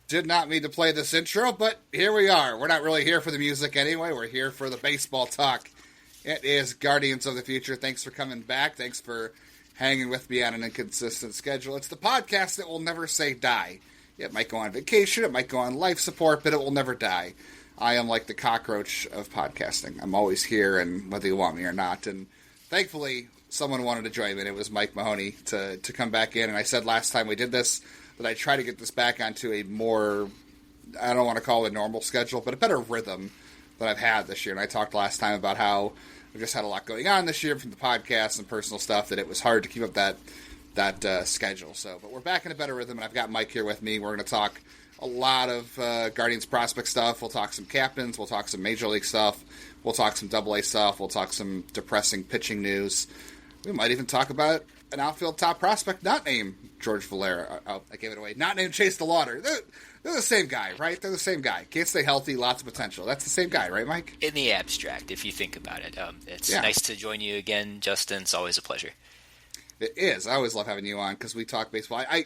Did not mean to play this intro, but here we are. We're not really here for the music anyway. We're here for the baseball talk. It is Guardians of the Future. Thanks for coming back. Thanks for hanging with me on an inconsistent schedule. It's the podcast that will never say die. It might go on vacation, it might go on life support, but it will never die. I am like the cockroach of podcasting. I'm always here, and whether you want me or not. And thankfully, someone wanted to join me, and it was Mike Mahoney to come back in. And I said last time we did this that I try to get this back onto a more, I don't want to call it a normal schedule, but a better rhythm than I've had this year. And I talked last time about how I've just had a lot going on this year from the podcast and personal stuff that it was hard to keep up that schedule. So, but we're back in a better rhythm, and I've got Mike here with me. We're going to talk a lot of Guardians prospect stuff. We'll talk some captains. We'll talk some Major League stuff. We'll talk some Double A stuff. We'll talk some depressing pitching news. We might even talk about an outfield top prospect not named George Valera. Oh, I gave it away. Not named Chase the Lauder. They're the same guy, right? They're the same guy. Can't stay healthy, lots of potential. That's the same guy, right, Mike? In the abstract, if you think about it. It's nice to join you again, Justin. It's always a pleasure. It is. I always love having you on because we talk baseball. Not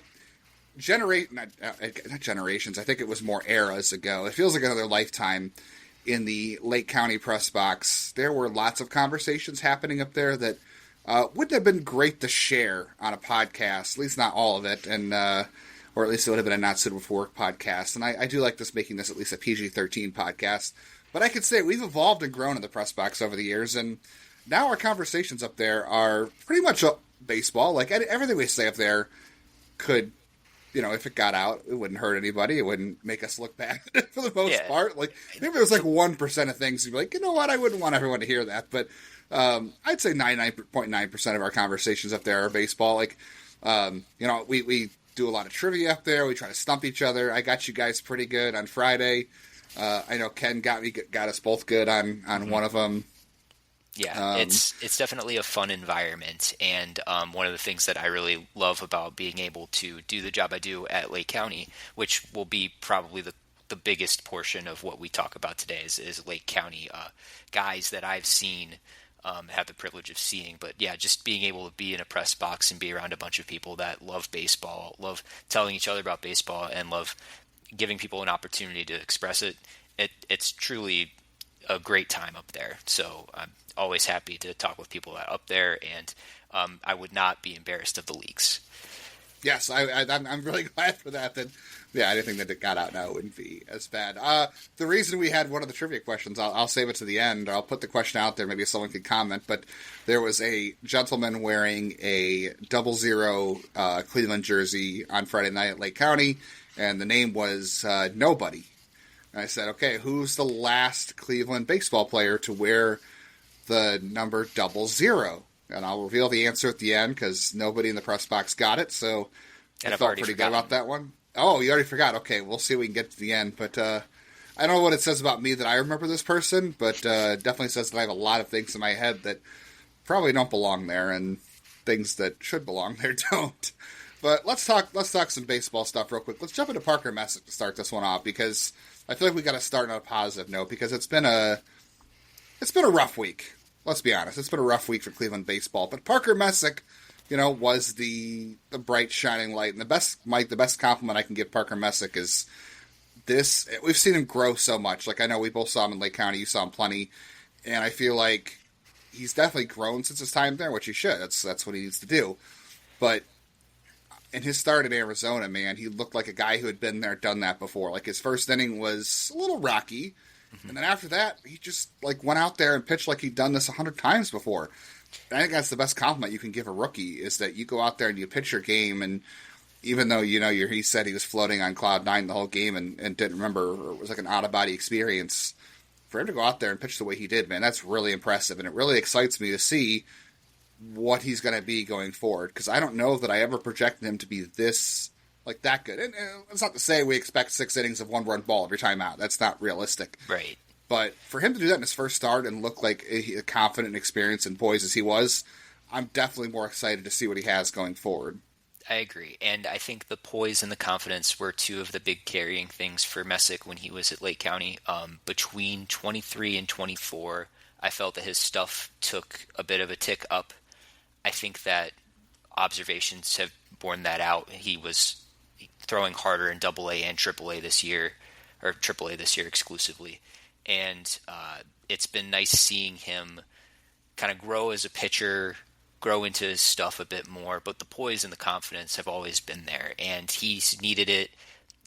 generations. I think it was more eras ago. It feels like another lifetime in the Lake County press box. There were lots of conversations happening up there that wouldn't have been great to share on a podcast, at least not all of it, and or at least it would have been a Not Suitable for Work podcast. And I do like making this at least a PG-13 podcast. But I could say we've evolved and grown in the press box over the years, and now our conversations up there are pretty much baseball. Like everything we say up there could, if it got out, it wouldn't hurt anybody. It wouldn't make us look bad for the most part. Like maybe it was like 1% of things you'd be like, you know what, I wouldn't want everyone to hear that. But I'd say 99.9% of our conversations up there are baseball. Like, we do a lot of trivia up there. We try to stump each other. I got you guys pretty good on Friday. I know Ken got us both good on one of them. Yeah, it's definitely a fun environment, and one of the things that I really love about being able to do the job I do at Lake County, which will be probably the biggest portion of what we talk about today, is Lake County guys that I've seen, have the privilege of seeing. But yeah, just being able to be in a press box and be around a bunch of people that love baseball, love telling each other about baseball, and love giving people an opportunity to express it. It's truly a great time up there. So I'm always happy to talk with people that are up there, and I would not be embarrassed of the leaks. Yes, I'm really glad for that. Anything that it got out now wouldn't be as bad. The reason we had one of the trivia questions, I'll save it to the end. I'll put the question out there. Maybe someone could comment. But there was a gentleman wearing a 00 Cleveland jersey on Friday night at Lake County, and the name was Nobody. And I said, okay, who's the last Cleveland baseball player to wear the number 00? And I'll reveal the answer at the end because nobody in the press box got it. So I felt pretty good about that one. Oh, you already forgot. Okay, we'll see if we can get to the end. But I don't know what it says about me that I remember this person, but definitely says that I have a lot of things in my head that probably don't belong there, and things that should belong there don't. But let's talk some baseball stuff real quick. Let's jump into Parker Messick to start this one off, because I feel like we got to start on a positive note, because it's been a rough week. Let's be honest. It's been a rough week for Cleveland baseball. But Parker Messick, was the bright shining light. And the best compliment I can give Parker Messick is this. We've seen him grow so much. Like, I know we both saw him in Lake County. You saw him plenty. And I feel like he's definitely grown since his time there, which he should. That's what he needs to do. But in his start in Arizona, man, he looked like a guy who had been there, done that before. Like, his first inning was a little rocky. And then after that, he just went out there and pitched like he'd done this 100 times before. And I think that's the best compliment you can give a rookie, is that you go out there and you pitch your game, and even though he said he was floating on cloud 9 the whole game and didn't remember, or it was like an out of body experience, for him to go out there and pitch the way he did, man, that's really impressive, and it really excites me to see what he's going to be going forward, because I don't know that I ever projected him to be that good. And it's not to say we expect 6 innings of 1-run ball every time out. That's not realistic. Right. But for him to do that in his first start and look like a confident, experienced, and poised as he was, I'm definitely more excited to see what he has going forward. I agree. And I think the poise and the confidence were two of the big carrying things for Messick when he was at Lake County. Between 23 and 24, I felt that his stuff took a bit of a tick up. I think that observations have borne that out. He was throwing harder in Double A and Triple A this year, or Triple A this year exclusively. And it's been nice seeing him kind of grow as a pitcher, grow into his stuff a bit more. But the poise and the confidence have always been there, and he's needed it.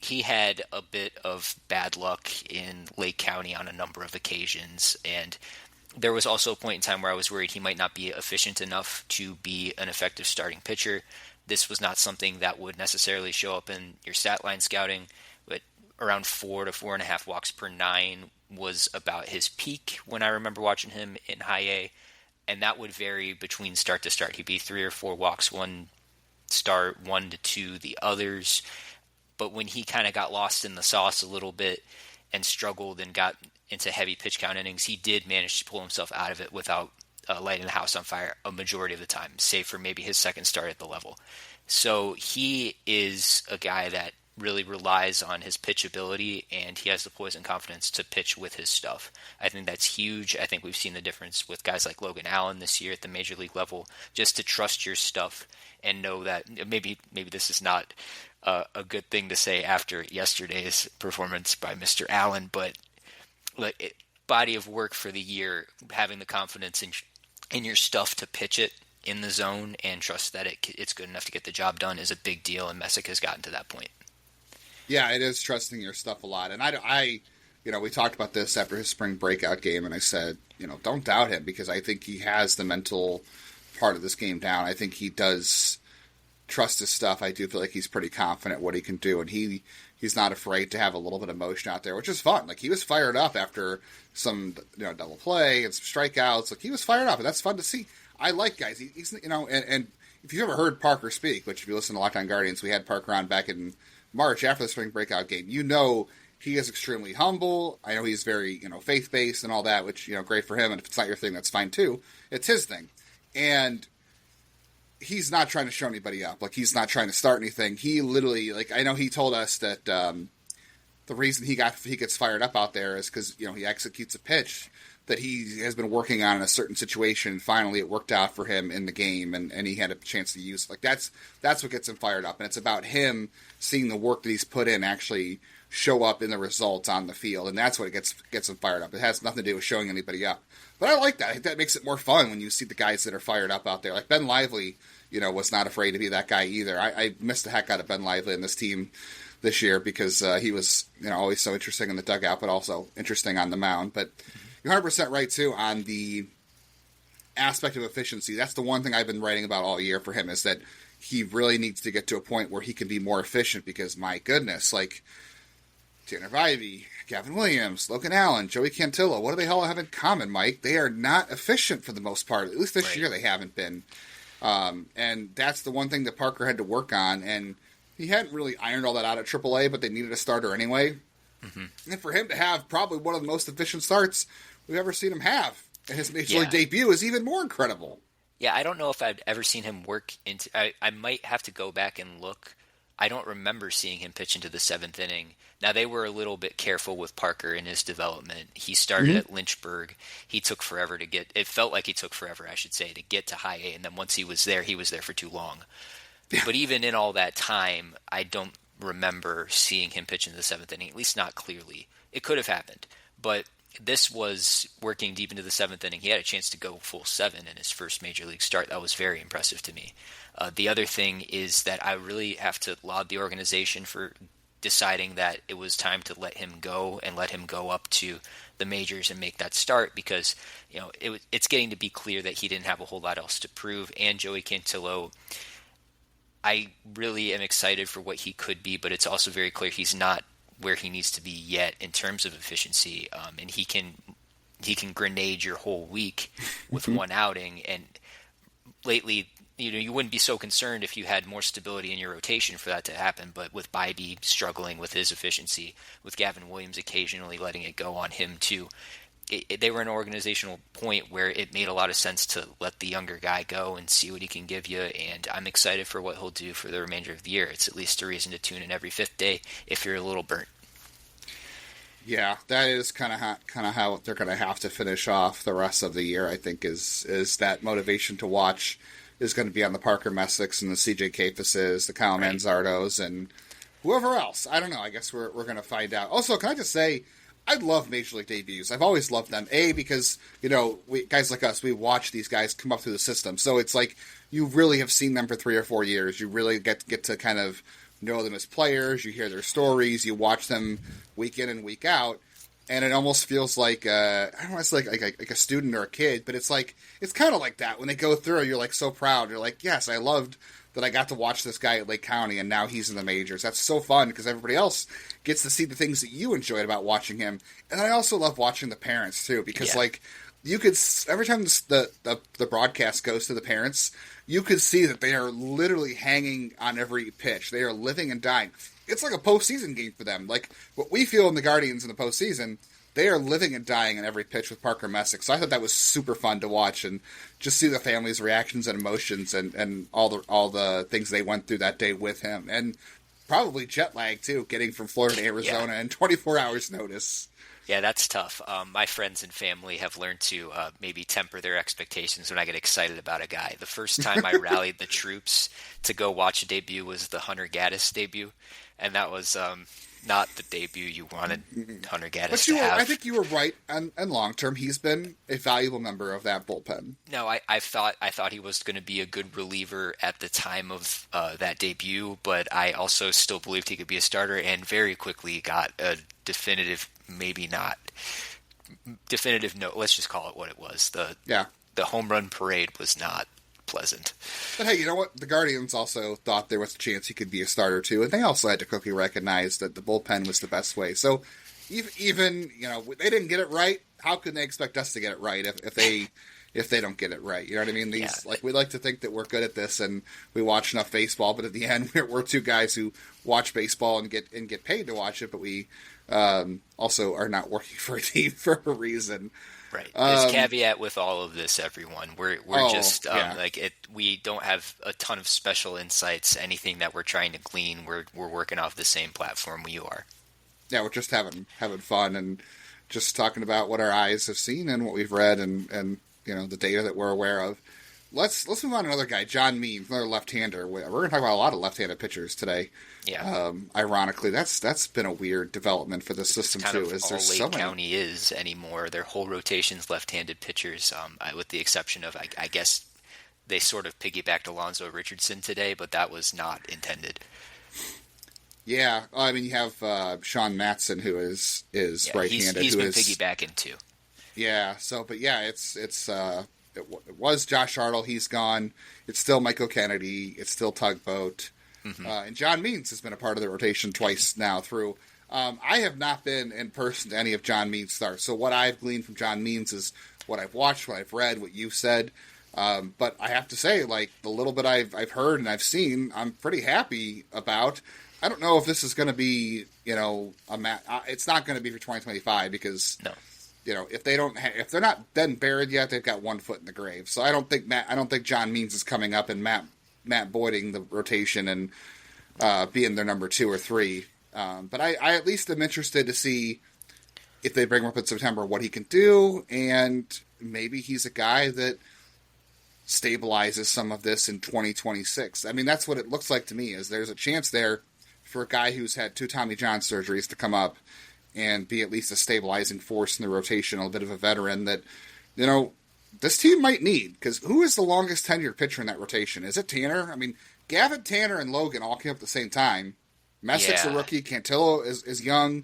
He had a bit of bad luck in Lake County on a number of occasions, and there was also a point in time where I was worried he might not be efficient enough to be an effective starting pitcher. This was not something that would necessarily show up in your stat line scouting, but around 4 to 4.5 walks per 9 was about his peak when I remember watching him in high A, and that would vary between start to start. He'd be 3 or 4 walks one start, 1 to 2 the others. But when he kind of got lost in the sauce a little bit and struggled and got into heavy pitch count innings, he did manage to pull himself out of it without lighting the house on fire a majority of the time, save for maybe his second start at the level. So he is a guy that really relies on his pitch ability, and he has the poise and confidence to pitch with his stuff. I think that's huge. I think we've seen the difference with guys like Logan Allen this year at the major league level, just to trust your stuff and know that maybe this is not a good thing to say after yesterday's performance by Mr. Allen, but body of work for the year, having the confidence in your stuff to pitch it in the zone and trust that it's good enough to get the job done is a big deal, and Messick has gotten to that point. Yeah, it is trusting your stuff a lot, and I we talked about this after his spring breakout game, and I said, don't doubt him, because I think he has the mental part of this game down. I think he does trust his stuff. I do feel like he's pretty confident what he can do, and he's not afraid to have a little bit of motion out there, which is fun. Like, he was fired up after some double play and some strikeouts. Like, he was fired up, and that's fun to see. I like guys. He's and if you've ever heard Parker speak, which if you listen to Locked On Guardians, we had Parker on back in March after the spring breakout game. He is extremely humble. I know he's very faith-based and all that, which great for him. And if it's not your thing, that's fine too. It's his thing, and he's not trying to show anybody up. Like, he's not trying to start anything. He literally, I know he told us that the reason he gets fired up out there is because he executes a pitch that he has been working on in a certain situation. And finally, it worked out for him in the game, and he had a chance to use it. Like, that's what gets him fired up, and it's about him seeing the work that he's put in actually show up in the results on the field, and that's what gets him fired up. It has nothing to do with showing anybody up. But I like that. I think that makes it more fun when you see the guys that are fired up out there. Like Ben Lively, was not afraid to be that guy either. I missed the heck out of Ben Lively in this team this year because he was, always so interesting in the dugout, but also interesting on the mound. But you're 100% right, too, on the aspect of efficiency. That's the one thing I've been writing about all year for him, is that he really needs to get to a point where he can be more efficient because, my goodness, like Tanner Vivey, Gavin Williams, Logan Allen, Joey Cantillo, what do they all have in common, Mike? They are not efficient for the most part. At least this year they haven't been. And that's the one thing that Parker had to work on, and he hadn't really ironed all that out at AAA, but they needed a starter anyway. Mm-hmm. And for him to have probably one of the most efficient starts we've ever seen him have, and his major league debut is even more incredible. Yeah, I don't know if I've ever seen him work into... I might have to go back and look. I don't remember seeing him pitch into the 7th inning. Now, they were a little bit careful with Parker in his development. He started at Lynchburg. He took forever to get... It felt like he took forever, I should say, to get to high A. And then once he was there for too long. Yeah. But even in all that time, I don't remember seeing him pitch into the 7th inning, at least not clearly. It could have happened. But this was working deep into the 7th inning. He had a chance to go full 7 in his first major league start. That was very impressive to me. The other thing is that I really have to laud the organization for deciding that it was time to let him go and let him go up to the majors and make that start, because it's getting to be clear that he didn't have a whole lot else to prove. And Joey Cantillo, I really am excited for what he could be, but it's also very clear he's not where he needs to be yet in terms of efficiency, and he can grenade your whole week with one outing. And lately, you wouldn't be so concerned if you had more stability in your rotation for that to happen. But with Bybee struggling with his efficiency, with Gavin Williams occasionally letting it go on him too, they were an organizational point where it made a lot of sense to let the younger guy go and see what he can give you. And I'm excited for what he'll do for the remainder of the year. It's at least a reason to tune in every 5th day if you're a little burnt. Yeah, that is kind of how they're going to have to finish off the rest of the year. I think is that motivation to watch is going to be on the Parker Messicks and the CJ Kafises, the Kyle Manzardos, and whoever else, I don't know. I guess we're going to find out. Also, can I just say, I love Major League debuts. I've always loved them. Because, guys like us, we watch these guys come up through the system. So it's like you really have seen them for 3 or 4 years. You really get to kind of know them as players. You hear their stories. You watch them week in and week out. And it almost feels like, I don't want to say like a student or a kid, but it's kind of like that. When they go through, you're like so proud. You're like, yes, I loved that I got to watch this guy at Lake County, and now he's in the majors. That's so fun because everybody else gets to see the things that you enjoyed about watching him. And I also love watching the parents too, because you could, every time the broadcast goes to the parents, you could see that they are literally hanging on every pitch. They are living and dying. It's like a postseason game for them. Like what we feel in the Guardians in the postseason, they are living and dying in every pitch with Parker Messick. So I thought that was super fun to watch and just see the family's reactions and emotions and all the things they went through that day with him. And probably jet lag too, getting from Florida to Arizona in 24 hours notice. Yeah, that's tough. My friends and family have learned to maybe temper their expectations when I get excited about a guy. The first time I rallied the troops to go watch a debut was the Hunter Gaddis debut, and that was not the debut you wanted Hunter Gaddis to have. I think you were right, and long term, he's been a valuable member of that bullpen. No, I thought he was going to be a good reliever at the time of that debut, but I also still believed he could be a starter, and very quickly got a definitive, maybe not definitive no. Let's just call it what it was. The home run parade was not pleasant. But hey, you know what? The Guardians also thought there was a chance he could be a starter too, and they also had to quickly recognize that the bullpen was the best way. So even they didn't get it right. How can they expect us to get it right if they don't get it right? You know what I mean? We like to think that we're good at this and we watch enough baseball, but at the end we're two guys who watch baseball and get paid to watch it, but we also are not working for a team for a reason. Right. There's caveat with all of this, everyone. We're just we don't have a ton of special insights, anything that we're trying to glean. We're working off the same platform you are. Yeah, we're just having fun and just talking about what our eyes have seen and what we've read and the data that we're aware of. Let's move on to another guy, John Means, another left-hander. We're going to talk about a lot of left-handed pitchers today. Yeah. Ironically, that's been a weird development for the system too. Is all Lake County is anymore. Their whole rotation's left-handed pitchers, with the exception of I guess they sort of piggybacked Alonzo Richardson today, but that was not intended. Yeah, I mean you have Sean Matson who is right-handed. He's been piggybacking too. Yeah. So, but yeah, it was Josh Hartle. He's gone. It's still Michael Kennedy. It's still Tugboat. Mm-hmm. And John Means has been a part of the rotation twice now through. I have not been in person to any of John Means' starts. So what I've gleaned from John Means is what I've watched, what I've read, what you've said. But I have to say, like, the little bit I've heard and I've seen, I'm pretty happy about. I don't know if this is going to be, it's not going to be for 2025 because... No. If they're not then buried yet, they've got one foot in the grave. So I don't think John Means is coming up and Matt Boyding the rotation and being their number 2 or 3. But I at least am interested to see if they bring him up in September what he can do, and maybe he's a guy that stabilizes some of this in 2026. I mean, that's what it looks like to me. Is there's a chance there for a guy who's had 2 Tommy John surgeries to come up and be at least a stabilizing force in the rotation, a bit of a veteran that, this team might need. Because who is the longest tenured pitcher in that rotation? Is it Tanner? I mean, Gavin, Tanner, and Logan all came up at the same time. Messick's a rookie. Cantillo is young.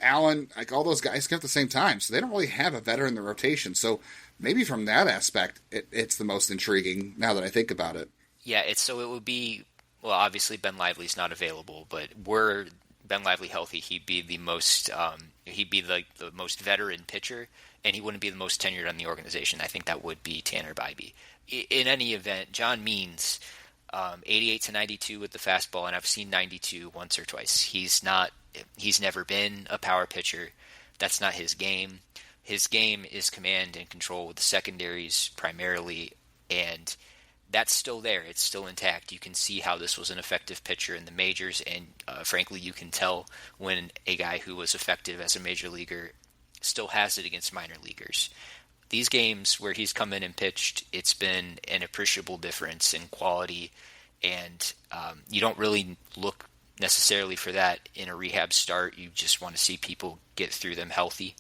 Allen, like all those guys came up at the same time. So they don't really have a veteran in the rotation. So maybe from that aspect, it's the most intriguing now that I think about it. Yeah, it would be, well, obviously Ben Lively's not available, but we're... Ben Lively healthy, he'd be the most the most veteran pitcher, and he wouldn't be the most tenured on the organization. I think that would be Tanner Bybee. In any event, John Means, 88 to 92 with the fastball, and I've seen 92 once or twice. He's never been a power pitcher. That's not his game. His game is command and control with the secondaries primarily, and that's still there. It's still intact. You can see how this was an effective pitcher in the majors, and frankly, you can tell when a guy who was effective as a major leaguer still has it against minor leaguers. These games where he's come in and pitched, it's been an appreciable difference in quality, and you don't really look necessarily for that in a rehab start. You just want to see people get through them healthy,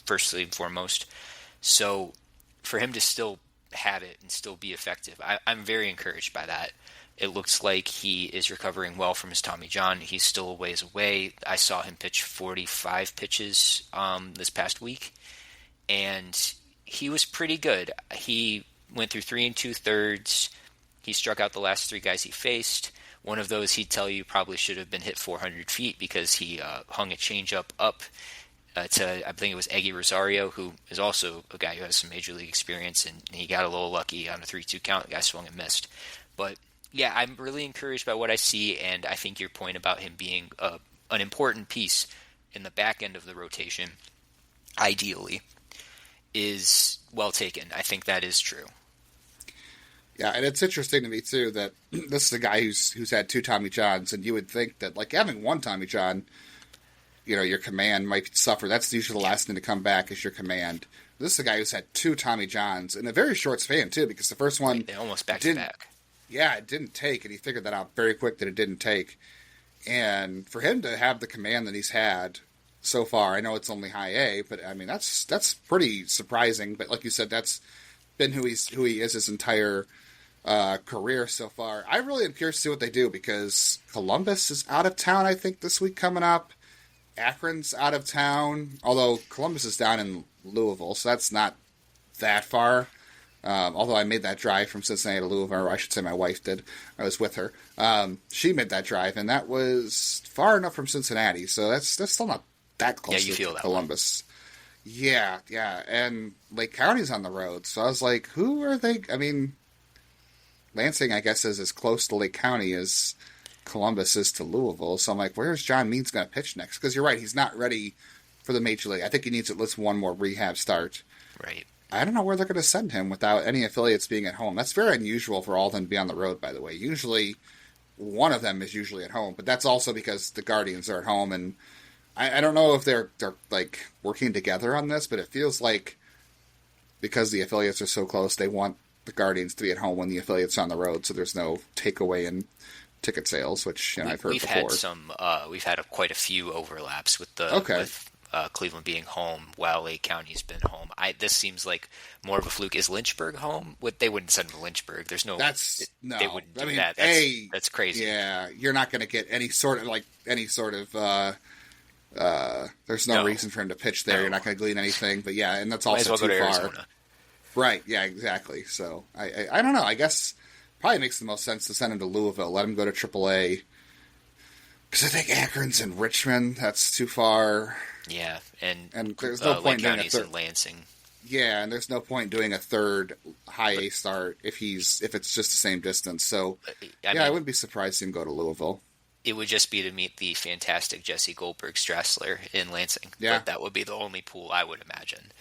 firstly and foremost. So for him to still have it and still be effective, I'm very encouraged by that. It looks like he is recovering well from his Tommy John. He's still a ways away. I saw him pitch 45 pitches this past week, and he was pretty good. He went through 3 2/3. He struck out the last 3 guys he faced. One of those he'd tell you probably should have been hit 400 feet because he hung a changeup up to, I think it was Eggy Rosario, who is also a guy who has some major league experience, and he got a little lucky on a 3-2 count. The guy swung and missed. But yeah, I'm really encouraged by what I see, and I think your point about him being an important piece in the back end of the rotation, ideally, is well taken. I think that is true. Yeah, and it's interesting to me, too, that this is a guy who's had 2 Tommy Johns, and you would think that, like, having 1 Tommy John, you know, your command might suffer. That's usually the last thing to come back is your command. This is a guy who's had 2 Tommy Johns in a very short span, too, because the first one... They almost back-to-back. Yeah, it didn't take, and he figured that out very quick that it didn't take. And for him to have the command that he's had so far, I know it's only high A, but, I mean, that's pretty surprising. But like you said, that's been who he is his entire... career so far. I really am curious to see what they do because Columbus is out of town, I think, this week coming up. Akron's out of town, although Columbus is down in Louisville, so that's not that far. Although I made that drive from Cincinnati to Louisville, or I should say my wife did. I was with her. She made that drive, and that was far enough from Cincinnati, so that's still not that close to Columbus. Yeah, and Lake County's on the road, so I was like, who are they? I mean... Lansing, I guess, is as close to Lake County as Columbus is to Louisville. So I'm like, where's John Means going to pitch next? Because you're right, he's not ready for the Major League. I think he needs at least 1 more rehab start. Right. I don't know where they're going to send him without any affiliates being at home. That's very unusual for all of them to be on the road, by the way. Usually, one of them is usually at home. But that's also because the Guardians are at home. And I don't know if they're like working together on this, but it feels like because the affiliates are so close, they want the Guardians to be at home when the affiliates are on the road, so there's no takeaway in ticket sales, which I've heard before. We've had quite a few overlaps with Cleveland being home while Lake County's been home. This seems like more of a fluke. Is Lynchburg home? They wouldn't send him to Lynchburg. There's no. No. They wouldn't do that. That's crazy. Yeah, you're not going to get any sort of. There's no reason for him to pitch there. No. You're not going to glean anything. But yeah, and that's also too far. Arizona. Right, yeah, exactly. So, I don't know. I guess probably makes the most sense to send him to Louisville. Let him go to AAA. Because I think Akron's in Richmond. That's too far. Yeah, and there's no point doing a third. In Lansing. Yeah, and there's no point doing a third high A start if it's just the same distance. So, I wouldn't be surprised to see him go to Louisville. It would just be to meet the fantastic Jesse Goldberg-Strassler in Lansing. Yeah. But that would be the only pool I would imagine.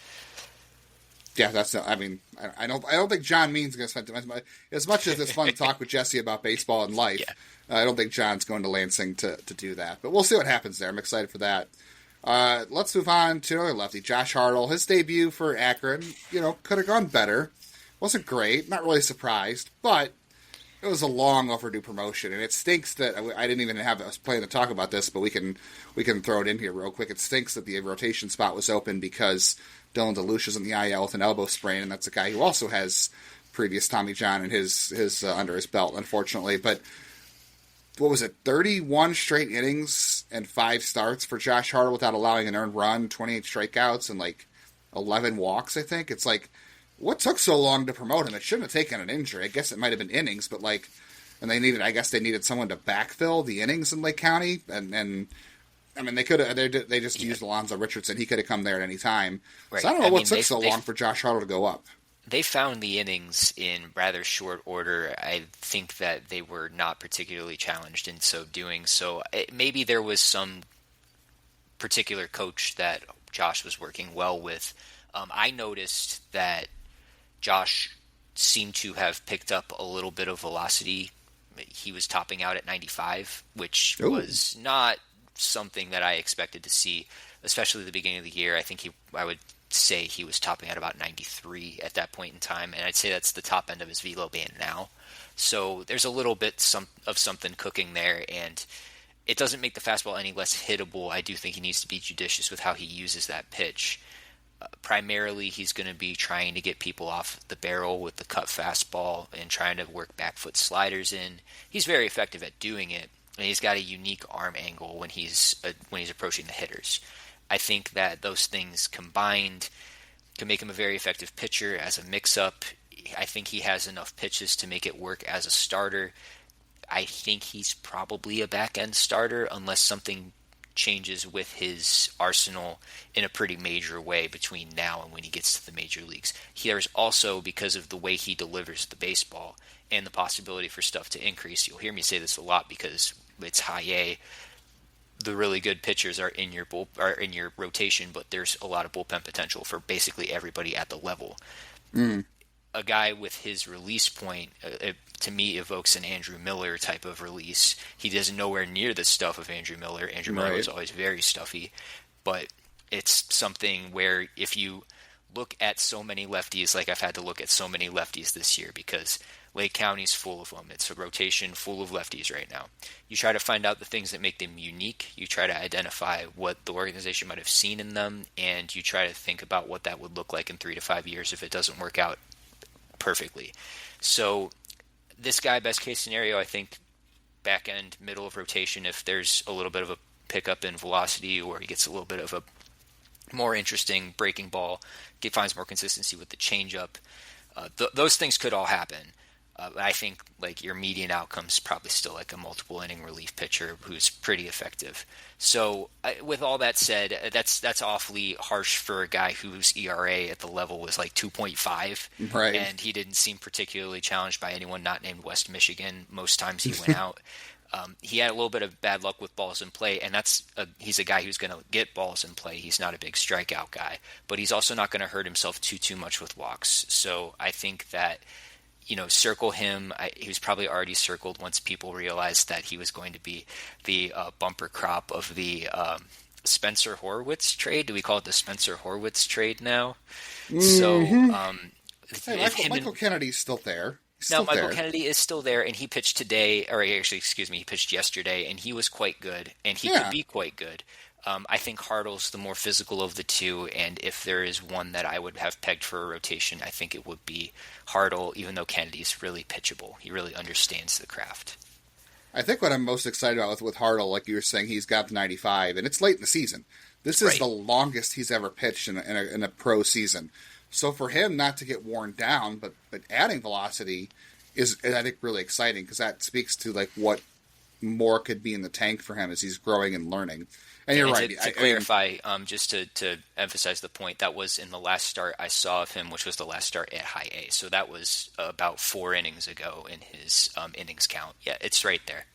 Yeah, I don't think John Means is going to spend as much as it's fun to talk with Jesse about baseball and life. Yeah. I don't think John's going to Lansing to do that, but we'll see what happens there. I'm excited for that. Let's move on to another lefty, Josh Hartle. His debut for Akron, could have gone better. Wasn't great, not really surprised, but it was a long overdue promotion, and it stinks that I didn't even have a plan to talk about this, but we can throw it in here real quick. It stinks that the rotation spot was open because Dylan DeLucia is in the IL with an elbow sprain, and that's a guy who also has previous Tommy John and his under his belt, unfortunately. But what was it, 31 straight innings and 5 starts for Josh Hartle without allowing an earned run, 28 strikeouts, and 11 walks, I think. It's like, what took so long to promote him? It shouldn't have taken an injury. I guess it might have been innings, but and they needed someone to backfill the innings in Lake County, and I mean, they just used Alonzo Richardson. He could have come there at any time. Right. So I don't know what took so long for Josh Hartle to go up. They found the innings in rather short order. I think that they were not particularly challenged in so doing. So maybe there was some particular coach that Josh was working well with. I noticed that Josh seemed to have picked up a little bit of velocity. He was topping out at 95, which was not something that I expected to see, especially at the beginning of the year. I would say he was topping at about 93 at that point in time, and I'd say that's the top end of his velo band now. So there's a little bit of something cooking there, and it doesn't make the fastball any less hittable. I do think he needs to be judicious with how he uses that pitch. Primarily, he's going to be trying to get people off the barrel with the cut fastball and trying to work back foot sliders in. He's very effective at doing it, and he's got a unique arm angle when he's approaching the hitters. I think that those things combined can make him a very effective pitcher as a mix-up. I think he has enough pitches to make it work as a starter. I think he's probably a back-end starter unless something changes with his arsenal in a pretty major way between now and when he gets to the major leagues. There's also, because of the way he delivers the baseball and the possibility for stuff to increase, you'll hear me say this a lot because it's high A, the really good pitchers are in your rotation, but there's a lot of bullpen potential for basically everybody at the level. A guy with his release point, to me, evokes an Andrew Miller type of release. He doesn't nowhere near the stuff of Andrew Miller. Andrew Miller was always very stuffy, but it's something where if you look at so many lefties, like I've had to look at so many lefties this year because Lake County's full of them. It's a rotation full of lefties right now. You try to find out the things that make them unique. You try to identify what the organization might have seen in them, and you try to think about what that would look like in 3 to 5 years if it doesn't work out perfectly. So this guy, best case scenario, I think back end, middle of rotation, if there's a little bit of a pickup in velocity or he gets a little bit of a more interesting breaking ball, finds more consistency with the changeup, those things could all happen. I think like your median outcome's probably still like a multiple inning relief pitcher who's pretty effective. So with all that said, that's awfully harsh for a guy whose ERA at the level was like 2.5, right? And he didn't seem particularly challenged by anyone not named West Michigan most times he went out. He had a little bit of bad luck with balls in play, and he's a guy who's going to get balls in play. He's not a big strikeout guy, but he's also not going to hurt himself too much with walks. So I think that, circle him. He was probably already circled once people realized that he was going to be the bumper crop of the Spencer Horwitz trade. Do we call it the Spencer Horwitz trade now? Mm-hmm. So Michael Kennedy's still there. Michael Kennedy is still there, and he pitched today, or actually, he pitched yesterday, and he was quite good, and he could be quite good. I think Hartle's the more physical of the two, and if there is one that I would have pegged for a rotation, I think it would be Hartle, even though Kennedy's really pitchable. He really understands the craft. I think what I'm most excited about with Hartle, like you were saying, he's got the 95, and it's late in the season. This is the longest he's ever pitched in a pro season. So for him not to get worn down, but adding velocity is, I think, really exciting because that speaks to like what more could be in the tank for him as he's growing and learning. And you're right. To clarify, just to emphasize the point, that was in the last start I saw of him, which was the last start at high A. So that was about 4 innings ago in his innings count. Yeah, it's right there.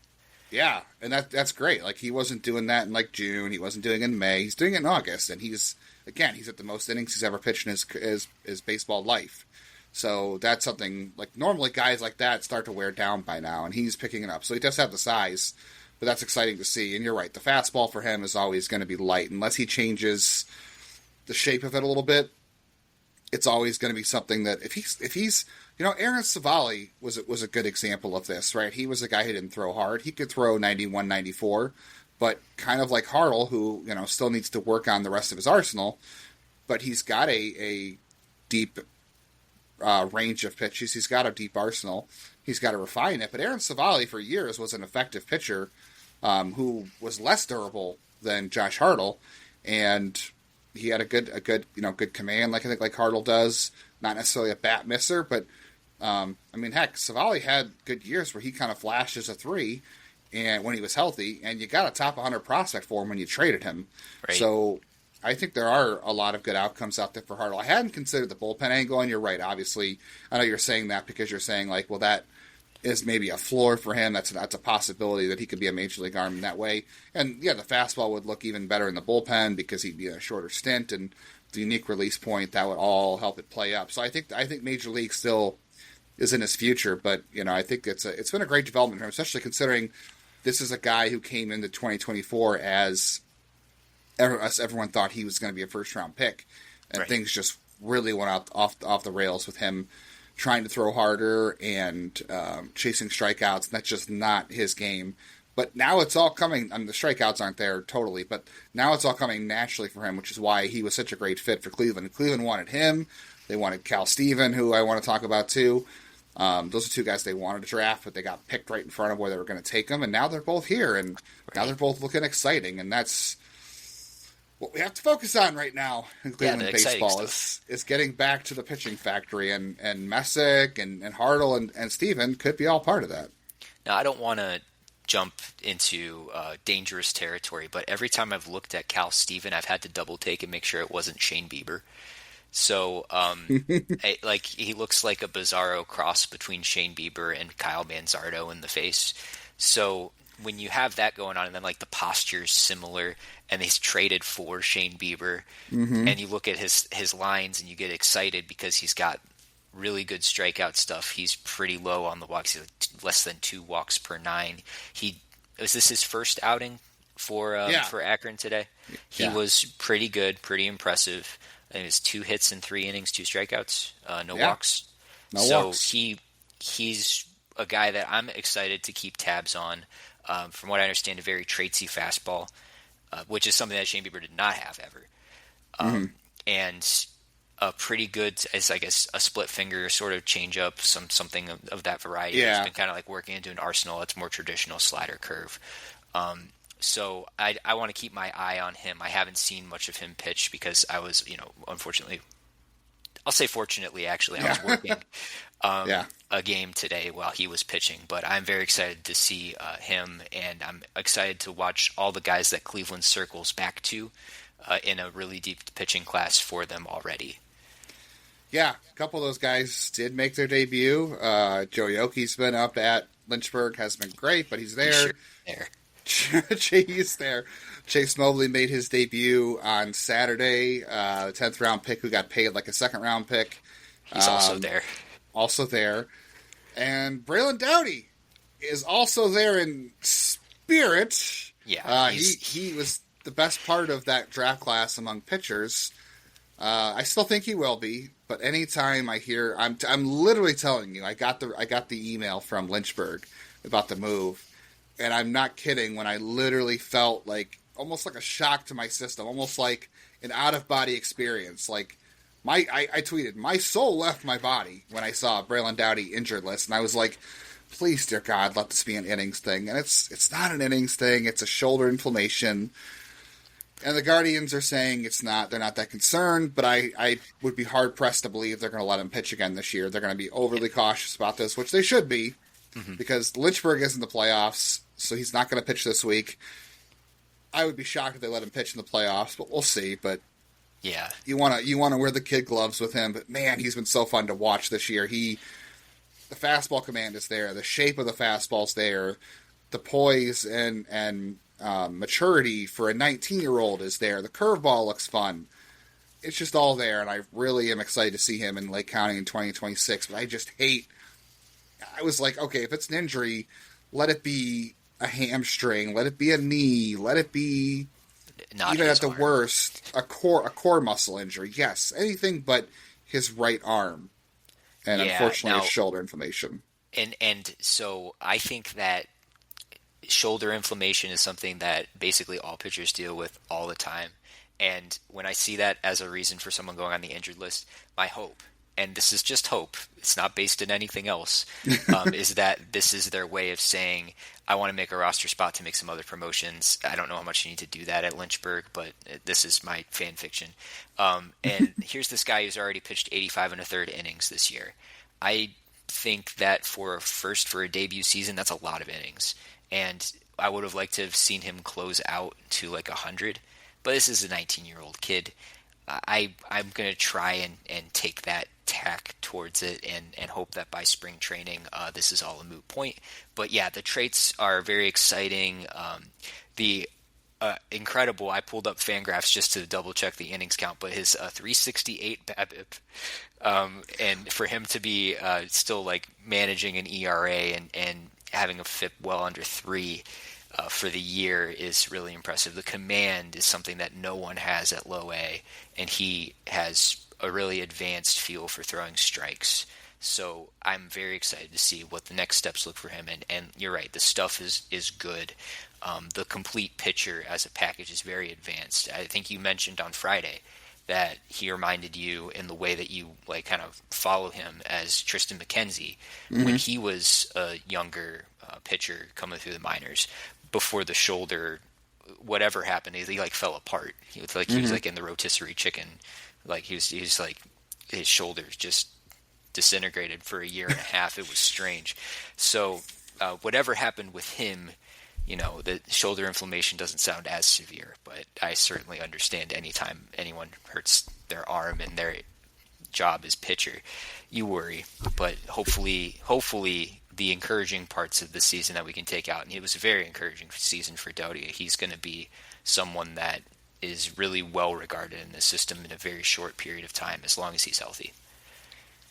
Yeah, and that's great. Like he wasn't doing that in like June. He wasn't doing it in May. He's doing it in August, and he's at the most innings he's ever pitched in his baseball life. So that's something like normally guys like that start to wear down by now, and he's picking it up. So he does have the size, but that's exciting to see. And you're right, the fastball for him is always going to be light unless he changes the shape of it a little bit. It's always going to be something that if he's Aaron Savali was a good example of this, right? He was a guy who didn't throw hard. He could throw 91, 94, but kind of like Hartle, who still needs to work on the rest of his arsenal, but he's got a deep range of pitches. He's got a deep arsenal. He's got to refine it. But Aaron Savali for years was an effective pitcher who was less durable than Josh Hartle, and he had a good command, like I think like Hartle does. Not necessarily a bat misser, but Savali had good years where he kind of flashed as a 3, and when he was healthy, and you got a top 100 prospect for him when you traded him. Right. So I think there are a lot of good outcomes out there for Hartle. I hadn't considered the bullpen angle, and you're right. Obviously, I know you're saying that because you're saying like, well, that is maybe a floor for him. That's a possibility that he could be a major league arm in that way. And yeah, the fastball would look even better in the bullpen because he'd be in a shorter stint, and the unique release point, that would all help it play up. So I think Major League still is in his future, but I think it's been a great development for him, especially considering this is a guy who came into 2024 as everyone thought he was going to be a first-round pick, and things just really went off the rails with him trying to throw harder and chasing strikeouts. And that's just not his game. But now it's all coming. I mean, the strikeouts aren't there totally, but now it's all coming naturally for him, which is why he was such a great fit for Cleveland. Cleveland wanted him. They wanted Khal Steven, who I want to talk about too. Those are two guys they wanted to draft, but they got picked right in front of where they were going to take them, and now they're both here, and now they're both looking exciting, and that's what we have to focus on right now in Cleveland baseball is getting back to the pitching factory, and Messick and Hartle and Steven could be all part of that. Now, I don't want to jump into dangerous territory, but every time I've looked at Khal Steven, I've had to double take and make sure it wasn't Shane Bieber. So, he looks like a bizarro cross between Shane Bieber and Kyle Manzardo in the face. So when you have that going on, and then like the posture's similar, and he's traded for Shane Bieber, and you look at his lines and you get excited because he's got really good strikeout stuff. He's pretty low on the walks, less than 2 walks per 9. Was this his first outing for Akron today? He was pretty good, pretty impressive. I think it was 2 hits in 3 innings, 2 strikeouts, no walks. No walks. He's a guy that I'm excited to keep tabs on. From what I understand, a very traitsy fastball, which is something that Shane Bieber did not have ever. And a pretty good, as I guess, a split finger sort of change up, something of that variety. He's been kind of like working into an arsenal that's more traditional slider curve. So I want to keep my eye on him. I haven't seen much of him pitch because I was, unfortunately, I'll say fortunately, actually, I was working a game today while he was pitching. But I'm very excited to see him, and I'm excited to watch all the guys that Cleveland circles back to in a really deep pitching class for them already. Yeah, a couple of those guys did make their debut. Joe Yoki's been up at Lynchburg, hasn't been great, but he's there. He's there. He's there. Chase Mobley made his debut on Saturday, 10th round pick who got paid like a second round pick. He's also there. Also there. And Braylon Doughty is also there in spirit. Yeah. He was the best part of that draft class among pitchers. I still think he will be, but anytime I hear, I'm literally telling you, I got the email from Lynchburg about the move. And I'm not kidding when I literally felt like almost like a shock to my system, almost like an out-of-body experience. Like I tweeted, my soul left my body when I saw Braylon Doughty injured list, and I was like, please, dear God, let this be an innings thing. And it's not an innings thing; it's a shoulder inflammation. And the Guardians are saying it's not. They're not that concerned, but I would be hard pressed to believe they're going to let him pitch again this year. They're going to be overly cautious about this, which they should be, because Lynchburg is in the playoffs. So he's not going to pitch this week. I would be shocked if they let him pitch in the playoffs, but we'll see. But yeah, you want to wear the kid gloves with him. But man, he's been so fun to watch this year. The fastball command is there. The shape of the fastball's there. The poise and maturity for a 19-year-old is there. The curveball looks fun. It's just all there, and I really am excited to see him in Lake County in 2026. But I just hate. I was like, okay, if it's an injury, let it be a hamstring, let it be a knee, let it be not even at the worst a core muscle injury. Yes, anything but his right arm, and unfortunately his shoulder inflammation. And so I think that shoulder inflammation is something that basically all pitchers deal with all the time. And when I see that as a reason for someone going on the injured list, my hope, and this is just hope, it's not based in anything else, is that this is their way of saying, I want to make a roster spot to make some other promotions. I don't know how much you need to do that at Lynchburg, but this is my fan fiction. And here's this guy who's already pitched 85 1/3 innings this year. I think that for a debut season, that's a lot of innings. And I would have liked to have seen him close out to like 100, but this is a 19-year-old kid. I'm going to try and take that tack towards it and hope that by spring training this is all a moot point. But yeah, the traits are very exciting. The incredible, I pulled up Fangraphs just to double check the innings count, but his 368 BABIP, and for him to be still like managing an ERA and having a FIP well under 3 for the year is really impressive. The command is something that no one has at low A, and he has a really advanced feel for throwing strikes. So I'm very excited to see what the next steps look for him. And you're right, the stuff is good. The complete picture as a package is very advanced. I think you mentioned on Friday that he reminded you in the way that you like kind of follow him as Tristan McKenzie when he was a younger pitcher coming through the minors before the shoulder, whatever happened, he like fell apart. He was like he was like in the rotisserie chicken, like he was like his shoulders just disintegrated for a year and a half. It was strange. So whatever happened with him, the shoulder inflammation doesn't sound as severe, but I certainly understand anytime anyone hurts their arm and their job as pitcher, you worry. But hopefully the encouraging parts of the season that we can take out, and it was a very encouraging season for Doughty. He's going to be someone that is really well regarded in the system in a very short period of time, as long as he's healthy.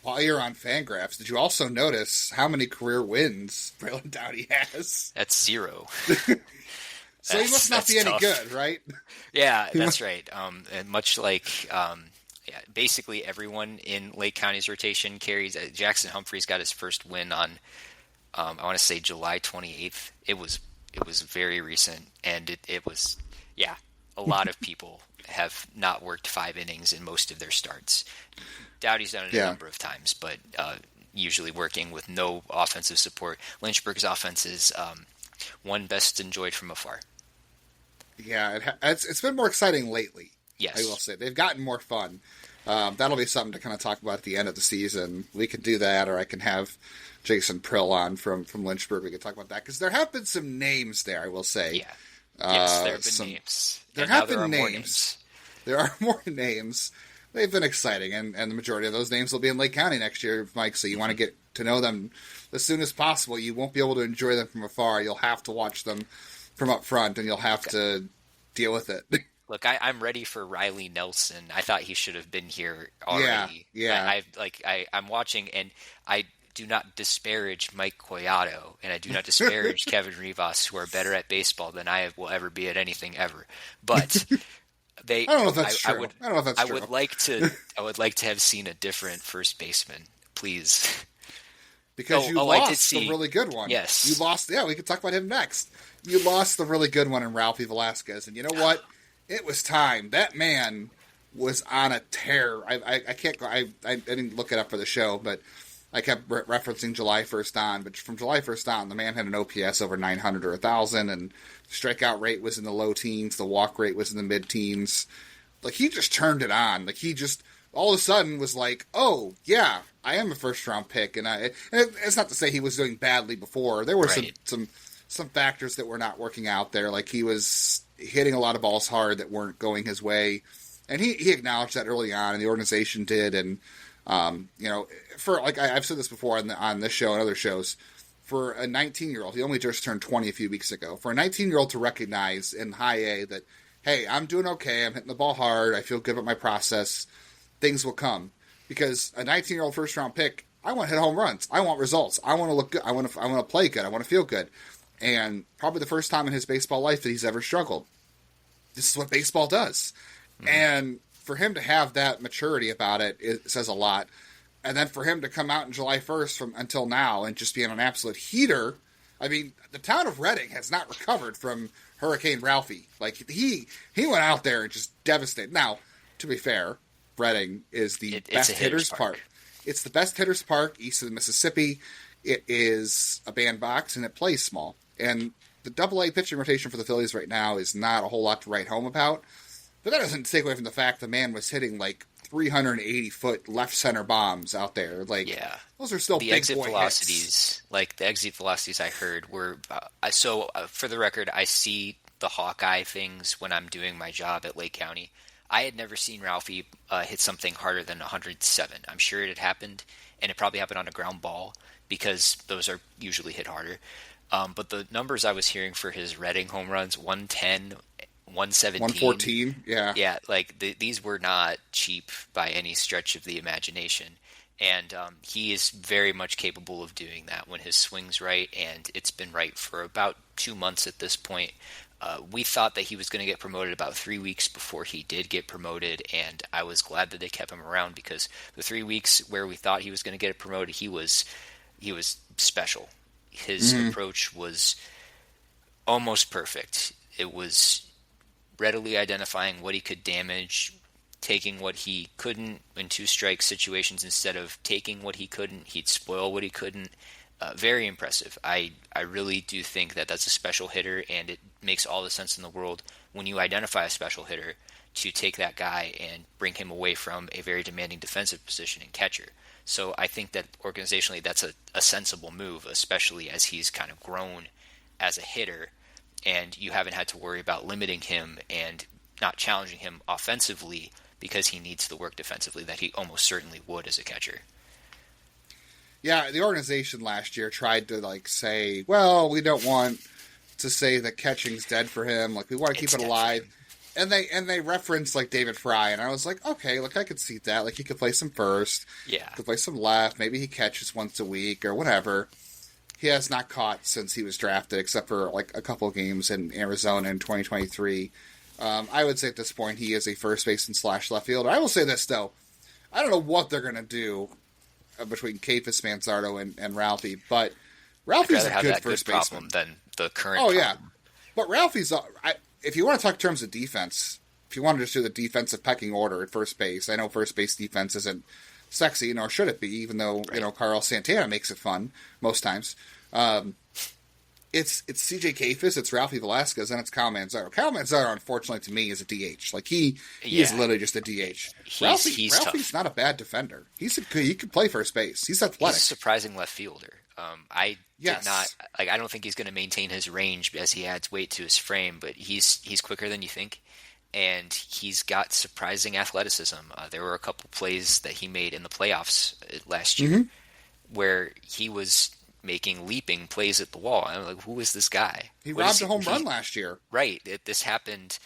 While you're on Fangraphs, did you also notice how many career wins Braylon Doughty has? That's 0. So he must not be any good, right? Yeah, that's right. And much like basically everyone in Lake County's rotation carries. Jackson Humphreys got his first win on, I want to say July 28th. It was very recent, and it was, a lot of people have not worked 5 innings in most of their starts. Doughty's done it a number of times, but usually working with no offensive support. Lynchburg's offense is one best enjoyed from afar. Yeah, it's been more exciting lately. Yes. I will say. They've gotten more fun. That'll be something to kind of talk about at the end of the season. We could do that, or I can have Jason Prill on from Lynchburg. We could talk about that, because there have been some names there, I will say. Yeah. Yes, there have been names. There have been names. There are more names. They've been exciting, and the majority of those names will be in Lake County next year, Mike, so you want to get to know them as soon as possible. You won't be able to enjoy them from afar. You'll have to watch them from up front, and you'll have to deal with it. Look, I'm ready for Riley Nelson. I thought he should have been here already. Yeah. I'm watching, and I do not disparage Mike Collado, and I do not disparage Kevin Rivas, who are better at baseball than I will ever be at anything ever. But I don't know if that's true. I don't know if that's true. I would like to have seen a different first baseman, please. Because you lost the really good one. Yes. You lost. Yeah, we could talk about him next. You lost the really good one in Ralphy Velazquez, and you know what? It was time. That man was on a tear. I can't go. I didn't look it up for the show, but I kept referencing July 1st on. But from July 1st on, the man had an OPS over 900 or 1,000, and the strikeout rate was in the low teens. The walk rate was in the mid-teens. Like, he just turned it on. Like, he just all of a sudden was like, oh, yeah, I am a first-round pick. And it's not to say he was doing badly before. There were some factors that were not working out there. Like, he was hitting a lot of balls hard that weren't going his way. And he acknowledged that early on, and the organization did. And, for, like, I've said this before on this show and other shows, for a 19-year-old, he only just turned 20 a few weeks ago, for a 19-year-old to recognize in high A that, hey, I'm doing okay, I'm hitting the ball hard, I feel good about my process, things will come. Because a 19-year-old first-round pick, I want to hit home runs, I want results, I want to look good, I want to play good, I want to feel good. And probably the first time in his baseball life that he's ever struggled. This is what baseball does. Mm-hmm. And for him to have that maturity about it, it says a lot. And then for him to come out in July 1st until now and just being an absolute heater, I mean, the town of Reading has not recovered from Hurricane Ralphie. Like, he went out there and just devastated. Now, to be fair, Reading is the best hitter's park. It's the best hitter's park east of the Mississippi. It is a bandbox, and it plays small. And the Double-A pitching rotation for the Phillies right now is not a whole lot to write home about. But that doesn't take away from the fact the man was hitting, like, 380-foot left center bombs out there. Like, those are still big boy hits. The exit velocities I heard were for the record, I see the Hawkeye things when I'm doing my job at Lake County. I had never seen Ralphie hit something harder than 107. I'm sure it had happened, and it probably happened on a ground ball because those are usually hit harder. But the numbers I was hearing for his Reading home runs, 110, 117. 114, yeah. Yeah, like these were not cheap by any stretch of the imagination. And he is very much capable of doing that when his swing's right, and it's been right for about 2 months at this point. We thought that he was going to get promoted about 3 weeks before he did get promoted, and I was glad that they kept him around, because the 3 weeks where we thought he was going to get promoted, he was special. His approach was almost perfect. It was readily identifying what he could damage, taking what he couldn't in 2-strike situations. Instead of taking what he couldn't, he'd spoil what he couldn't. Very impressive. I really do think that that's a special hitter, and it makes all the sense in the world when you identify a special hitter to take that guy and bring him away from a very demanding defensive position and catcher. So I think that organizationally that's a sensible move, especially as he's kind of grown as a hitter, and you haven't had to worry about limiting him and not challenging him offensively because he needs the work defensively that he almost certainly would as a catcher. Yeah, the organization last year tried to say, well, we don't want to say that catching's dead for him. We want to keep it alive. And they referenced David Fry, and I was like, okay, I could see that. He could play some first. Yeah. Could play some left. Maybe he catches once a week or whatever. He has not caught since he was drafted, except for a couple games in Arizona in 2023. I would say at this point he is a first baseman / left fielder. I will say this, though. I don't know what they're going to do between Kefis, Manzardo, and Ralphie, but Ralphie's a good first baseman than the current. Oh yeah, but Ralphie's. If you want to talk in terms of defense, if you want to just do the defensive pecking order at first base, I know first base defense isn't sexy, nor should it be, even though Carlos Santana makes it fun most times. It's CJ Kefis, it's Ralphy Velazquez, and it's Khal Manzardo. Khal Manzardo, unfortunately to me, is a DH. He is literally just a DH. Ralphie's not a bad defender. He could play first base. He's athletic. He's a surprising left fielder. I don't think he's going to maintain his range as he adds weight to his frame, but he's quicker than you think, and he's got surprising athleticism. There were a couple plays that he made in the playoffs last year where he was making leaping plays at the wall. I'm like, who is this guy? He robbed a home run last year. Right. This happened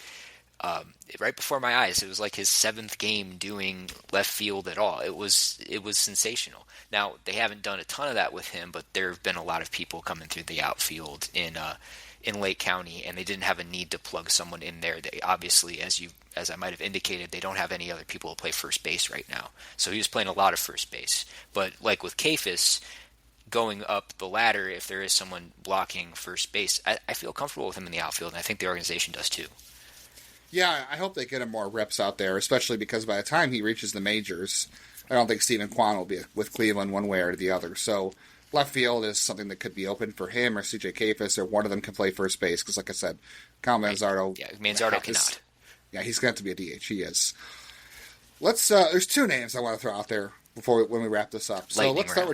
right before my eyes. It was his 7th game doing left field at all. It was sensational. Now, they haven't done a ton of that with him, but there have been a lot of people coming through the outfield in Lake County, and they didn't have a need to plug someone in there. They obviously, as I might have indicated, they don't have any other people to play first base right now. So he was playing a lot of first base. But with Kefis, going up the ladder, if there is someone blocking first base, I feel comfortable with him in the outfield, and I think the organization does too. Yeah, I hope they get him more reps out there, especially because by the time he reaches the majors, I don't think Stephen Kwan will be with Cleveland one way or the other. So left field is something that could be open for him or CJ Kefis, or one of them can play first base, because like I said, Khal Manzardo... Yeah, Manzardo cannot. Yeah, he's going to have to be a DH. He is. There's 2 names I want to throw out there when we wrap this up. So let's start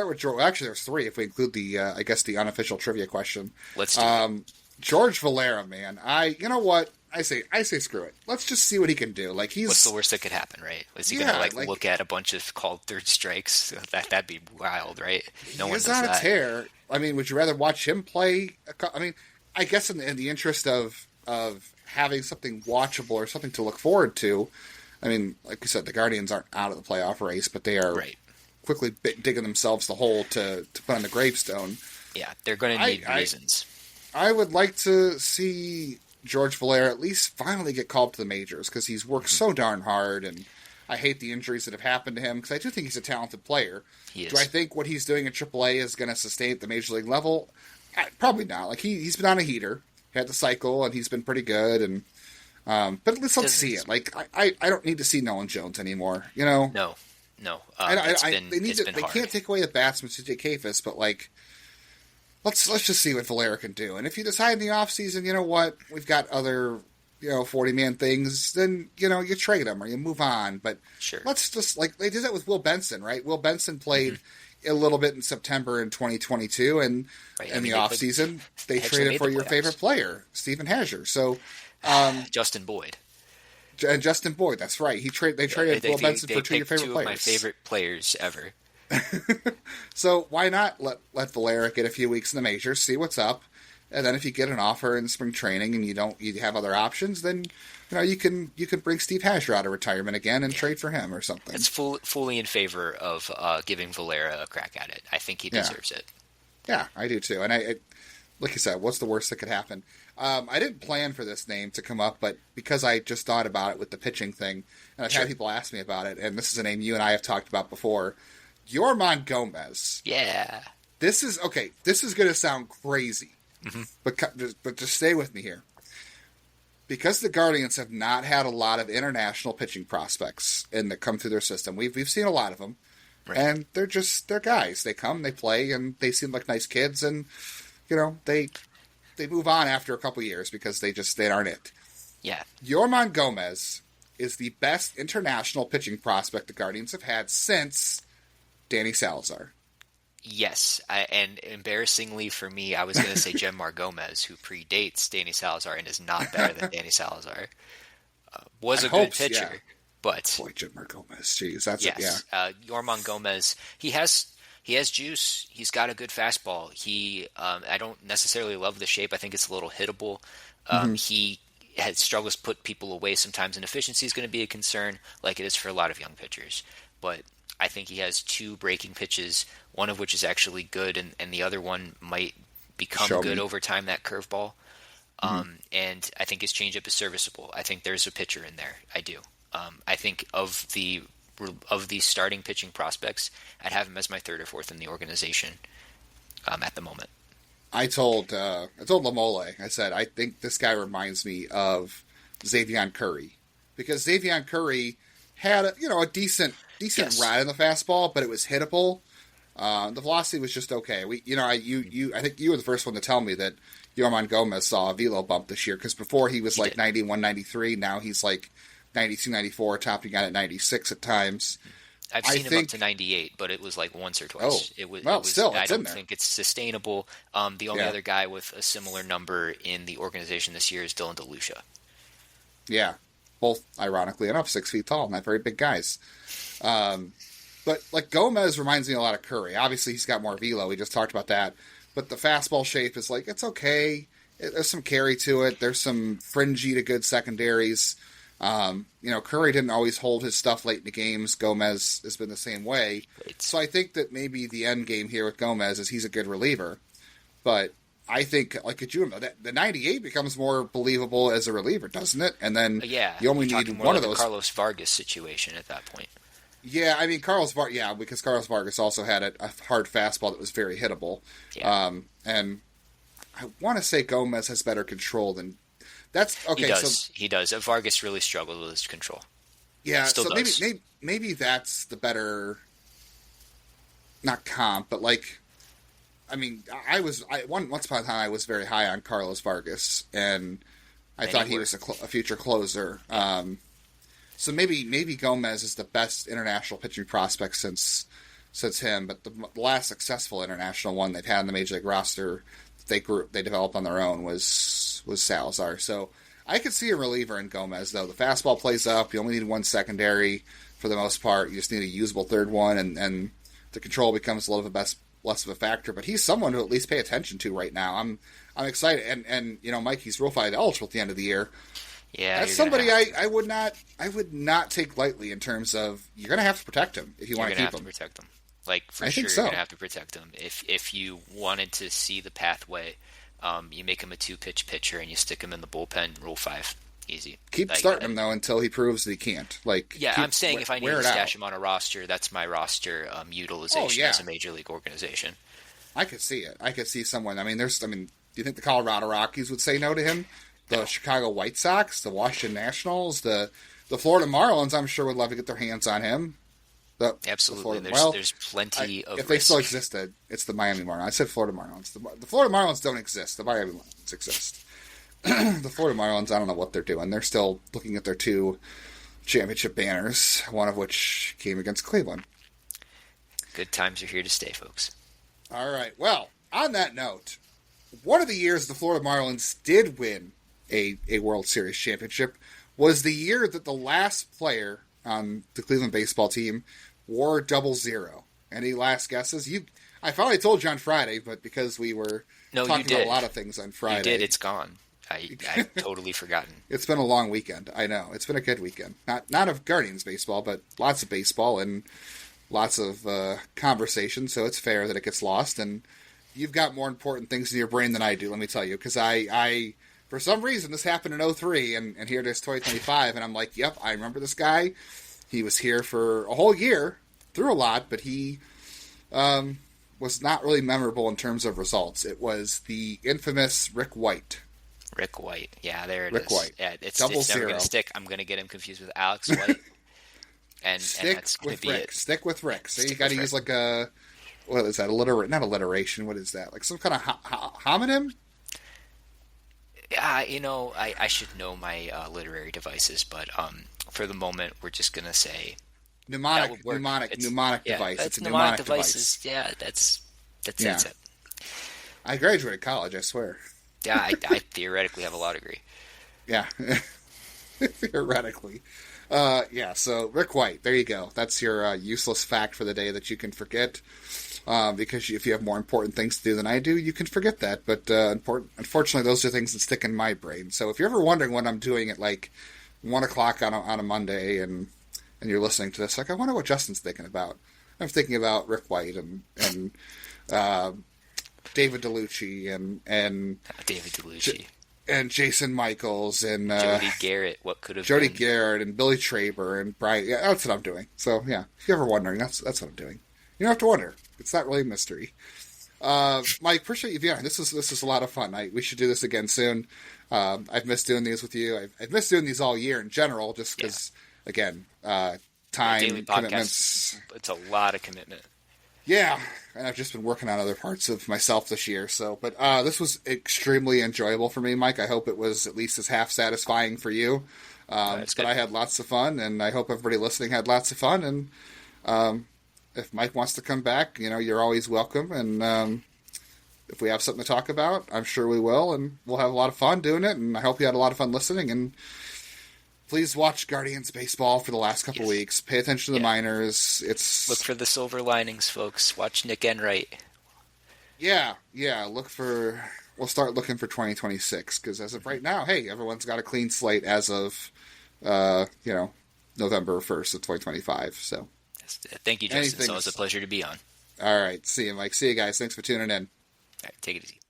with George. Actually, there's 3 if we include the unofficial trivia question. Let's do it. George Valera, man. You know what? I say screw it. Let's just see what he can do. What's the worst that could happen, right? Is he gonna look at a bunch of called third strikes? That'd be wild, right? No one does that. He's on a tear. Would you rather watch him play? I guess in the interest of having something watchable or something to look forward to. Like you said, the Guardians aren't out of the playoff race, but they are quickly digging themselves the hole to put on the gravestone. Yeah, they're going to need reasons. I would like to see George Valera at least finally get called to the majors, because he's worked so darn hard, and I hate the injuries that have happened to him, because I do think he's a talented player. He is. Do I think what he's doing at AAA is going to sustain at the major league level? Probably not. He's been on a heater, he had the cycle, and he's been pretty good, and but at least let's see it. I don't need to see Nolan Jones anymore, No. They can't take away the bats from CJ Kefis, but let's just see what Valera can do. And if you decide in the offseason, you know what, we've got other 40-man things, then you trade him or you move on. But sure, let's just they did that with Will Benson, right? Will Benson played a little bit in September in 2022, and in the offseason they traded for your favorite player, Stephen Hasier. So Justin Boyd. And Justin Boyd, that's right. They traded Will Benson for 2 of your favorite players. Of my favorite players ever. So why not let Valera get a few weeks in the majors, see what's up, and then if you get an offer in spring training and you have other options, then you can bring Steve Hasier out of retirement again and trade for him or something. It's fully in favor of giving Valera a crack at it. I think he deserves it. Yeah, I do too. And like you said, what's the worst that could happen? I didn't plan for this name to come up, but because I just thought about it with the pitching thing, and I've had people ask me about it, and this is a name you and I have talked about before, Yorman Gomez. Yeah. This is going to sound crazy, but just stay with me here. Because the Guardians have not had a lot of international pitching prospects that come through their system, we've seen a lot of them, and they're guys. They come, they play, and they seem like nice kids, and they move on after a couple years because they aren't it. Yeah. Yorman Gomez is the best international pitching prospect the Guardians have had since Danny Salazar. Yes, and embarrassingly for me, I was going to say Genmar Gomez, who predates Danny Salazar and is not better than Danny Salazar. Was a good pitcher, but boy, Genmar Gomez, jeez, that's Yorman Gomez, he has juice. He's got a good fastball. I don't necessarily love the shape. I think it's a little hittable. He struggles to put people away sometimes, and efficiency is going to be a concern, like it is for a lot of young pitchers. But I think he has 2 breaking pitches, one of which is actually good, and the other one might become good over time, that curveball. And I think his changeup is serviceable. I think there's a pitcher in there. I do. I think of the starting pitching prospects, I'd have him as my 3rd or 4th in the organization at the moment. I told Lamole, I said, I think this guy reminds me of Xavier Curry, because Xavier Curry had a decent ride in the fastball, but it was hittable. The velocity was just okay. I think you were the first one to tell me that Yorman Gomez saw a velo bump this year, because before he was 91, 93. Now he's like 92, 94, topping out at 96 at times. I've seen him up to 98, but it was like once or twice. I don't think it's sustainable. The only other guy with a similar number in the organization this year is Dylan DeLucia. Yeah. Both, ironically enough, 6 feet tall, not very big guys. But like Gomez reminds me a lot of Curry. Obviously, he's got more velo. We just talked about that. But the fastball shape is like, it's okay. There's some carry to it. There's some fringy to good secondaries. Curry didn't always hold his stuff late in the games. Gomez has been the same way. So I think that maybe the end game here with Gomez is he's a good reliever. But I think, like Kajuma, the 98 becomes more believable as a reliever, doesn't it? And then you only need one of those. Carlos Vargas situation at that point. Yeah, I mean, because Carlos Vargas also had a hard fastball that was very hittable. Yeah. And I want to say Gomez has better control than... That's okay. He does. Vargas really struggled with his control. Yeah, so maybe that's the better, not comp, but like, I mean, once upon a time I was very high on Carlos Vargas, and I thought he was a future closer. So maybe Gomez is the best international pitching prospect since him, but the last successful international one they've had on the major league roster they developed on their own was Salazar. So I could see a reliever in Gomez, though. The fastball plays up. You only need one secondary for the most part. You just need a usable third one, and the control becomes a little bit less of a factor. But he's someone to at least pay attention to right now. I'm excited, and Mike, he's Rule 5 eligible at the end of the year. Yeah, that's somebody I would not take lightly in terms of you're going to have to protect him if you want to keep him. You're going to have to protect him. Like, for sure, you're going to have to protect him. If you wanted to see the pathway, you make him a 2-pitch pitcher and you stick him in the bullpen, Rule 5. Easy. Keep starting him, though, until he proves that he can't. I'm saying if I need to stash him on a roster, that's my roster utilization as a major league organization. I could see it. I could see someone. Do you think the Colorado Rockies would say no to him? The Chicago White Sox, the Washington Nationals, the Florida Marlins, I'm sure would love to get their hands on him. Absolutely. There's plenty of if they still existed, it's the Miami Marlins. I said Florida Marlins. The Florida Marlins don't exist. The Miami Marlins exist. The Florida Marlins, I don't know what they're doing. They're still looking at their 2 championship banners, one of which came against Cleveland. Good times are here to stay, folks. All right. Well, on that note, one of the years the Florida Marlins did win a World Series championship was the year that the last player on the Cleveland baseball team wore 00. Any last guesses? I finally told you on Friday, but because we were talking about a lot of things on Friday. You did. It's gone. I've totally forgotten. It's been a long weekend. I know. It's been a good weekend. Not of Guardians baseball, but lots of baseball and lots of conversation, so it's fair that it gets lost. And you've got more important things in your brain than I do, let me tell you. Because I for some reason, this happened in 2003, and here it is 2025, and I'm like, yep, I remember this guy. He was here for a whole year, through a lot, but he was not really memorable in terms of results. It was the infamous Rick White. Rick White. Yeah, there it Rick is. White. Yeah, it's Double never zero. going to stick. I'm going to get him confused with Alex White. and that's going to be Rick. it. Stick with Rick. So Stick you got to with use Rick. like a, what is that? Not alliteration. What is that? Like some kind of homonym? Yeah, I should know my literary devices, but for the moment, we're just going to say Pneumonic device. It's a mnemonic device. Yeah, that's Yeah. it. I graduated college, I swear. Yeah, I theoretically have a law degree. Yeah. Theoretically. So Rick White, there you go. That's your useless fact for the day that you can forget. Because if you have more important things to do than I do, you can forget that. But unfortunately, those are things that stick in my brain. So if you're ever wondering what I'm doing at like 1 o'clock on a Monday and you're listening to this, like, I wonder what Justin's thinking about. I'm thinking about Rick White and David DeLucci and David DeLucci. And Jason Michaels and Jody Garrett, what could have Jody been. Garrett and Billy Traber and Brian. Yeah, that's what I'm doing. So yeah, if you're ever wondering, that's what I'm doing. You don't have to wonder. It's not really a mystery. Mike, appreciate you being on. This is a lot of fun. We should do this again soon. I've missed doing these with you. I've missed doing these all year in general, just because again, time daily commitments. It's a lot of commitment. Yeah, and I've just been working on other parts of myself this year. So, but this was extremely enjoyable for me, Mike. I hope it was at least as half satisfying for you. But I had lots of fun, and I hope everybody listening had lots of fun. And if Mike wants to come back, you're always welcome. And if we have something to talk about, I'm sure we will, and we'll have a lot of fun doing it. And I hope you had a lot of fun listening. And please watch Guardians baseball for the last couple weeks. Pay attention to the minors. Look for the silver linings, folks. Watch Nick Enright. Yeah. We'll start looking for 2026 because as of right now, hey, everyone's got a clean slate as of November 1st of 2025. So thank you, Justin. It's always a pleasure to be on. All right, see you, Mike. See you guys. Thanks for tuning in. All right, take it easy.